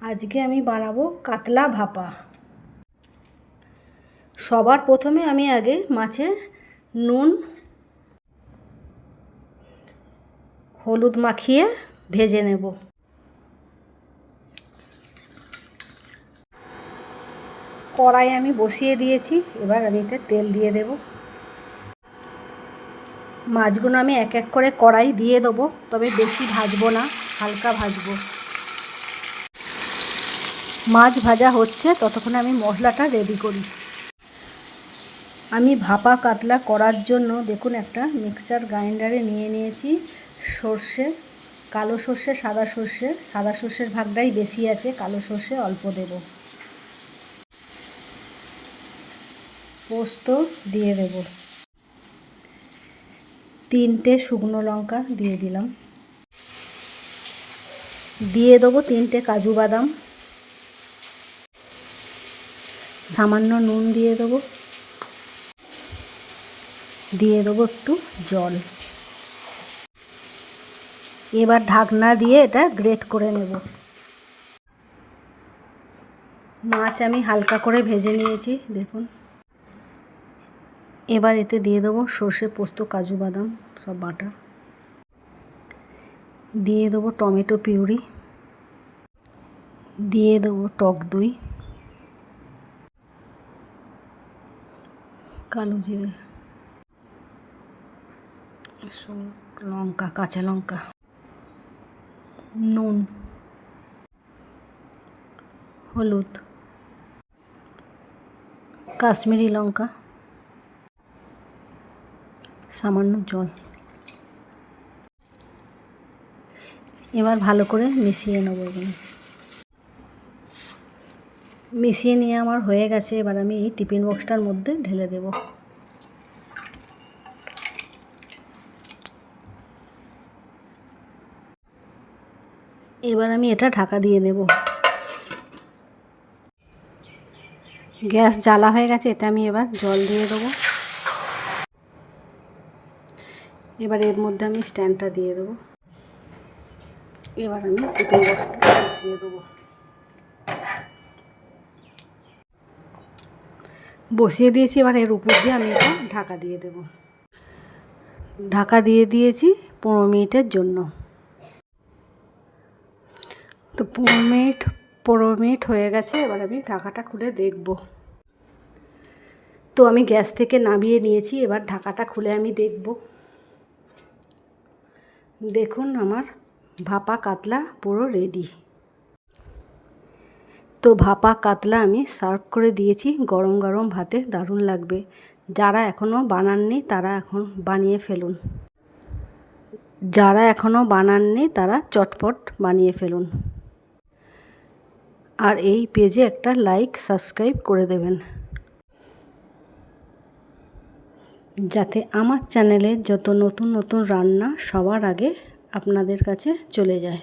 আজকে আমি বানাবো কাতলা ভাপা। সবার প্রথমে আমি আগে মাছে নুন হলুদ মাখিয়ে ভেজে নেব। কড়াই আমি বসিয়ে দিয়েছি, এবার আমি এতে তেল দিয়ে দেব। মাছগুলো আমি এক এক করে কড়াই দিয়ে দেবো, তবে বেশি ভাজবো না, হালকা ভাজবো। মাছ ভাজা হচ্ছে, ততক্ষণে আমি মশলাটা রেডি করি। আমি ভাপা কাতলা করার জন্য দেখুন একটা মিক্সচার গ্রাইন্ডারে নিয়ে নিয়েছি সর্ষে, কালো সর্ষে, সাদা সর্ষে। সাদা সর্ষের ভাগটাই বেশি আছে, কালো সর্ষে অল্প দেব। পোস্ত দিয়ে দেব, 3টে শুকনো লঙ্কা দিয়ে দিলাম। দিয়ে দেবো 3টে কাজু বাদাম, সামান্য নুন দিয়ে দেবো, দিয়ে দেবো একটু জল। এবার ঢাকনা দিয়ে এটা গ্রেট করে নেব। মাছ আমি হালকা করে ভেজে নিয়েছি দেখুন। এবার এতে দিয়ে দেবো সর্ষে, পোস্ত, কাজু বাদাম সব বাটা। দিয়ে দেবো টমেটো পিউরি, দিয়ে দেবো টক দই, কালো জিরে, লঙ্কা, কাঁচা লঙ্কা, নুন, হলুদ, কাশ্মীরি লঙ্কা, সামান্য জল। এবার ভালো করে মিশিয়ে নেব। মিশিয়ে নিয়ে আমার হয়ে গেছে। এবার আমি এই টিফিন বক্সটার মধ্যে ঢেলে দেব। এবার আমি এটা ঢাকা দিয়ে দেব। গ্যাস জ্বালা হয়ে গেছে, এতে আমি এবার জল দিয়ে দেবো। এবার এর মধ্যে আমি স্ট্যান্ডটা দিয়ে দেবো। এবার আমি টিফিন বক্সটা বসিয়ে দেবো। বসিয়ে দিয়েছি, এবার এর উপর দিয়ে আমি এটা ঢাকা দিয়ে দেব। ঢাকা দিয়ে দিয়েছি 15 মিনিটের জন্য। তো 15 মিনিট হয়ে গেছে। এবার আমি ঢাকাটা খুলে দেখব। তো আমি গ্যাস থেকে নামিয়ে নিয়েছি, এবার ঢাকাটা খুলে আমি দেখব। দেখুন আমার ভাপা কাতলা পুরো রেডি। তো ভাপা কাতলা আমি সার্ভ করে দিয়েছি গরম গরম ভাতে, দারুণ লাগবে। যারা এখনও বানাননি তারা এখন বানিয়ে ফেলুন। যারা এখনও বানাননি তারা চটপট বানিয়ে ফেলুন। আর এই পেজে একটা লাইক, সাবস্ক্রাইব করে দেবেন, যাতে আমার চ্যানেলে যত নতুন নতুন রান্না সবার আগে আপনাদের কাছে চলে যায়।